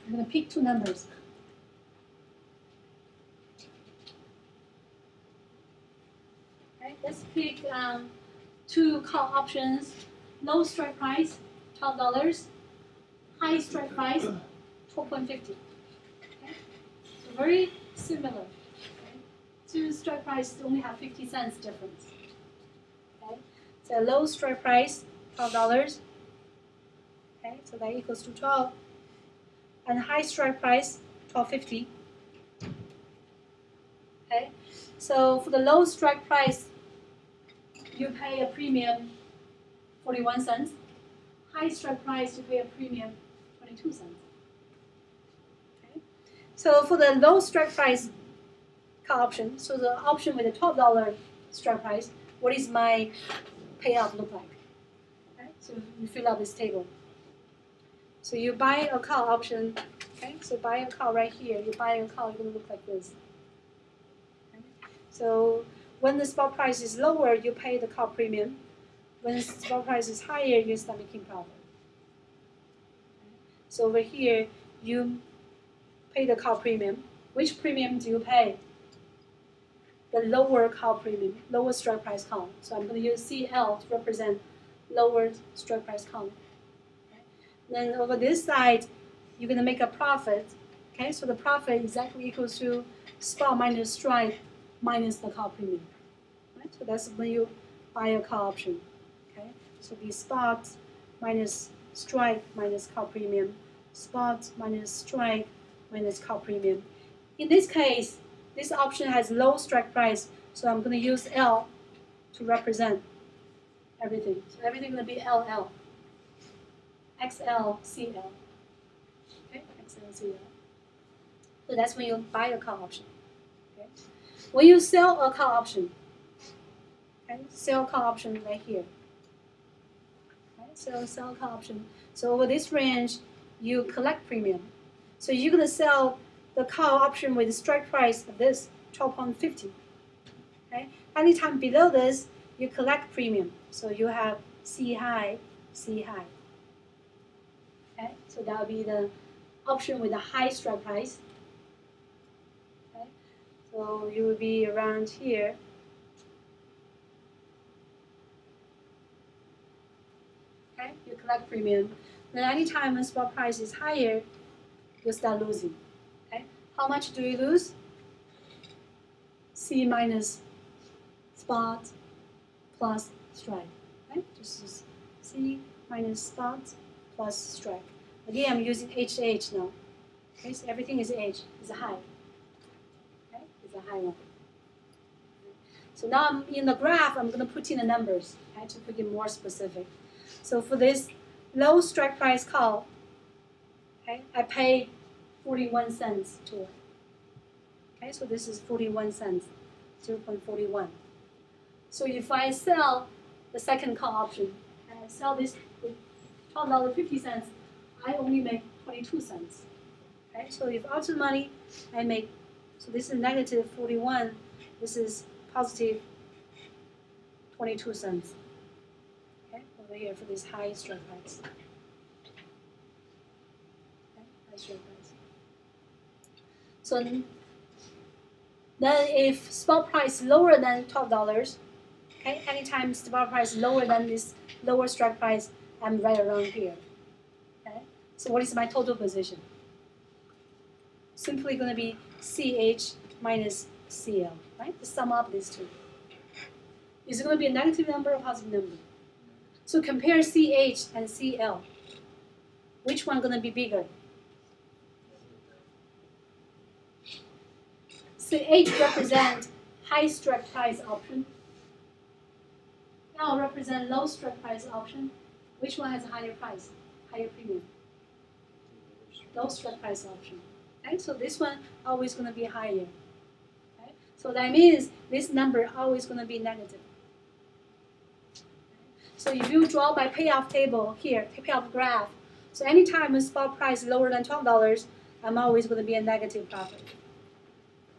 I'm going to pick two numbers. let's pick two call options. Low strike price, $12. High strike price, 12.50. Okay? So very similar. Okay? Two strike prices only have 50 cents difference. Okay? So low strike price, $12. Okay, so that equals to 12. And high strike price, $12.50. Okay, so for the low strike price, you pay a premium 41 cents. High strike price, you pay a premium 22 cents. Okay, so for the low strike price call option, so the option with the $12 strike price, what is my payout look like? Okay, so you fill out this table. So you buy a call option, okay? So buy a call right here. You buy a call, it's gonna look like this. Okay? So when the spot price is lower, you pay the call premium. When the spot price is higher, you start making profit. Okay? So over here, you pay the call premium. Which premium do you pay? The lower call premium, lower strike price call. So I'm going to use CL to represent lower strike price call. Then over this side, you're going to make a profit. Okay, so the profit exactly equals to spot minus strike minus the call premium. Right? So that's when you buy a call option. Okay, so the spot minus strike minus call premium, spot minus strike minus call premium. In this case, this option has low strike price, so I'm going to use L to represent everything. So everything is going to be LL. XL, CL. Okay, XL, CL. So that's when you buy a call option. Okay. When you sell a call option, okay, sell call option right here. Okay, so sell call option. So over this range, you collect premium. So you're gonna sell the call option with the strike price of this 12.50. Okay. Anytime below this, you collect premium. So you have C high, C high. Okay, so that will be the option with the high strike price. Okay, so you will be around here. Okay, you collect premium. Then anytime the spot price is higher, you start losing. Okay, how much do you lose? C minus spot plus strike. Okay, this is C minus spot plus strike. Again, I'm using H to H now. Okay, so everything is H, it's a high. Okay, it's a high one. Okay. So now I'm in the graph, I'm going to put in the numbers, okay, to make it more specific. So for this low strike price call, okay, I pay 41 cents to it. Okay, so this is 41 cents, 0.41. So if I sell the second call option, and I sell this with $12.50, I only make 22 cents. Okay, so if out of money, I make, so this is negative 41, this is positive 22 cents. Okay, over here for this high strike price. Okay, high strike price. So then if spot price lower than $12, okay, anytime spot price lower than this lower strike price, I'm right around here. Okay, so what is my total position? Simply going to be CH minus CL, right? To sum up these two. Is it going to be a negative number or positive number? So compare CH and CL. Which one going to be bigger? CH represent high strike price option. L represent low strike price option. Which one has a higher price, higher premium? Low strike price option. Okay, so this one always going to be higher. Okay, so that means this number always going to be negative. So if you draw my payoff table here, payoff graph, so anytime the spot price is lower than $12, I'm always going to be a negative profit.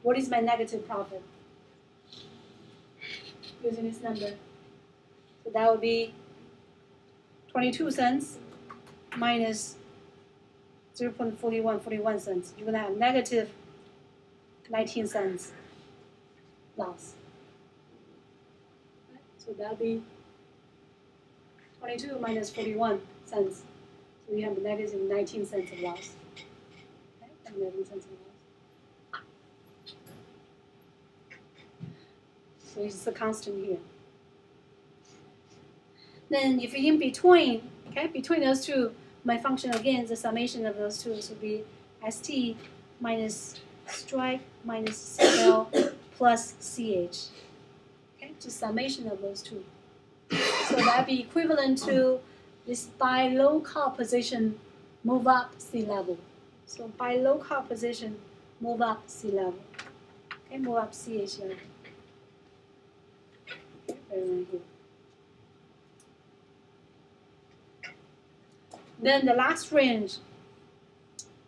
What is my negative profit? Using this number. So that would be 22 cents minus 0.41 cents. You're going to have negative 19 cents loss. So that'll be 22 minus 41 cents. So you have a negative 19 cents of loss. Okay, and 19 cents of loss. So it's a constant here. Then if in between, okay, between those two, my function again, the summation of those two will be ST minus strike minus CL plus CH. Okay, just summation of those two. So that'd be equivalent to this buy low call position, move up C level. So buy low call position, move up C level. Okay, move up CH level. Okay, right here. Then the last range,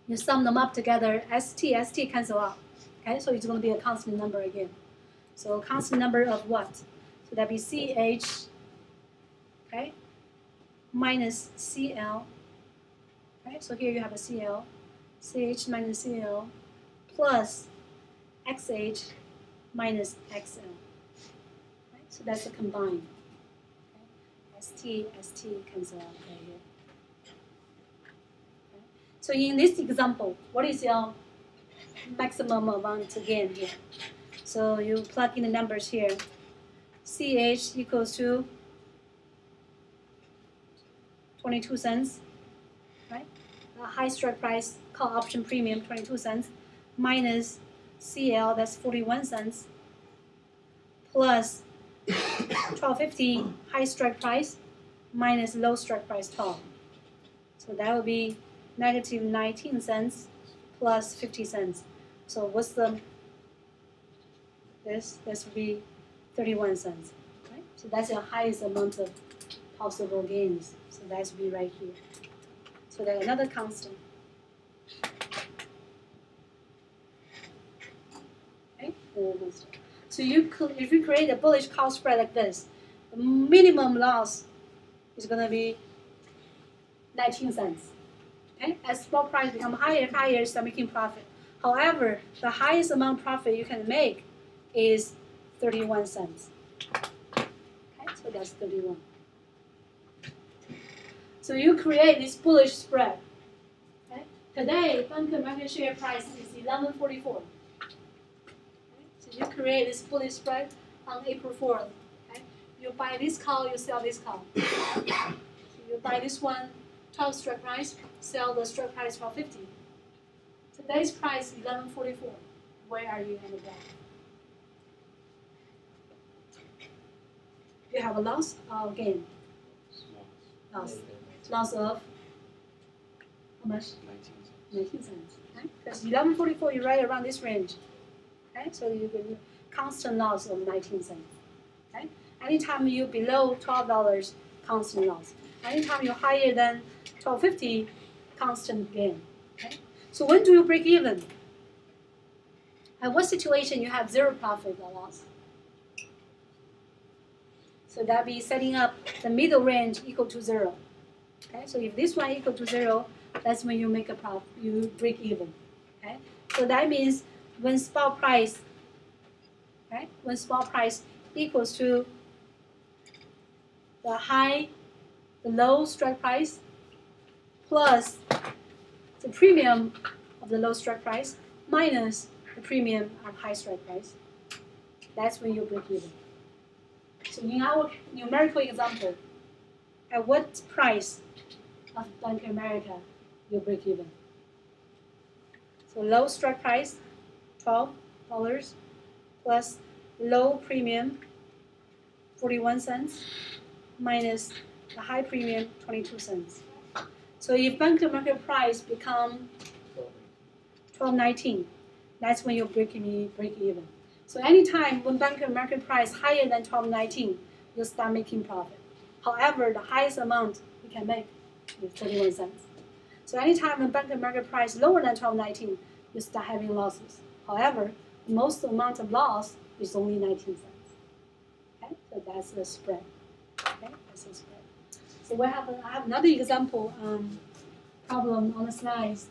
you sum them up together, ST cancel out. Okay, so it's going to be a constant number again. So constant number of what? So that'd be CH, okay, minus CL. Okay, so here you have a CL, CH minus CL plus XH minus XL. Okay, so that's a combined. Okay, ST cancel out right here. So in this example, what is your maximum amount again here? So you plug in the numbers here. CH equals to 22 cents, right? The high strike price call option premium 22 cents minus CL, that's 41 cents, plus 12.50 high strike price minus low strike price 12. So that would be negative 19 cents plus 50 cents. So what's the, this would be 31 cents, right? So that's the highest amount of possible gains. So that should be right here. So that's another constant. Okay, another constant. So if you create a bullish call spread like this, the minimum loss is going to be 19 cents. Okay? As spot price become higher and higher, you start making profit. However, the highest amount profit you can make is 31 cents. Okay? So that's 31. So you create this bullish spread. Okay? Today, Bank of America share price is 11.44. Okay? So you create this bullish spread on April 4th. Okay? You buy this call, you sell this call. So you buy this one, 12 strike price, sell the strike price for 50. Today's price 11.44. Where are you in the gap? You have a loss or gain? Loss. Loss of how much? 19 cents. Okay? Because 11.44, you're right around this range. Okay? So you get constant loss of 19 cents. Okay? Anytime you're below $12, constant loss. Anytime you're higher than 12.50, constant gain. Okay? So when do you break even? At what situation you have zero profit or loss? So that'd be setting up the middle range equal to 0. Okay? So if this one equal to 0, that's when you make a profit, you break even. Okay? So that means when spot price, right? When spot price equals to the low strike price plus the premium of the low strike price minus the premium of high strike price. That's when you break even. So in our numerical example, at what price of Bank of America you break even? So low strike price, $12 plus low premium, 41 cents, minus the high premium, 22 cents. So if Bank of America price become $12.19, that's when you break even. So anytime when Bank of America price higher than $12.19, you start making profit. However, the highest amount you can make is 31 cents. So anytime when Bank of America price lower than $12.19, you start having losses. However, the most amount of loss is only 19 cents. Okay, so that's the spread. Okay, that's the spread. So I have another example problem on the slides.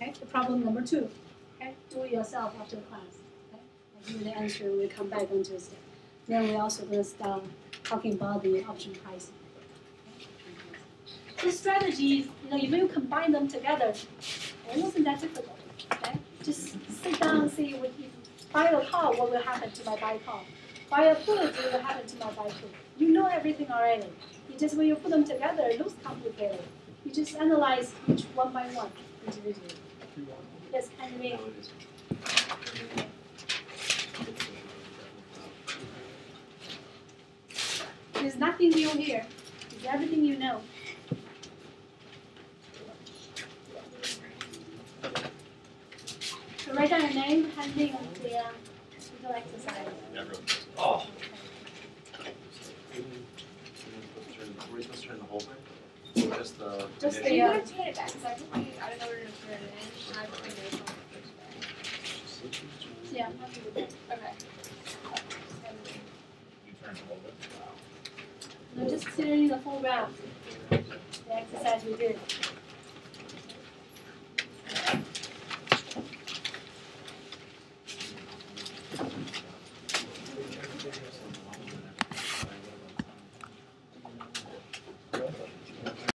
Okay, the problem number 2. Okay, Okay, do it yourself after class. Okay, I give you the answer. We come back on Tuesday. Then we also gonna start talking about the option pricing. This strategy, if you combine them together, it wasn't that difficult. Okay, just sit down and see if buy a car, what will happen to my buy car? Buy a put, what will happen to my buy put? You know everything already. You just when you put them together, it looks complicated. You just analyze each one by one individually. Yes, Henry. There's nothing new here. It's everything you know. So write down your name, handling of the little exercise. Oh. Were we supposed to turn the whole thing? Or just the Just So the, you gotta turn it back, because I don't know where to turn it in, and I put it on the first yeah, have to do that. Okay. You turn it over. No, just considering the full graph, the exercise we did.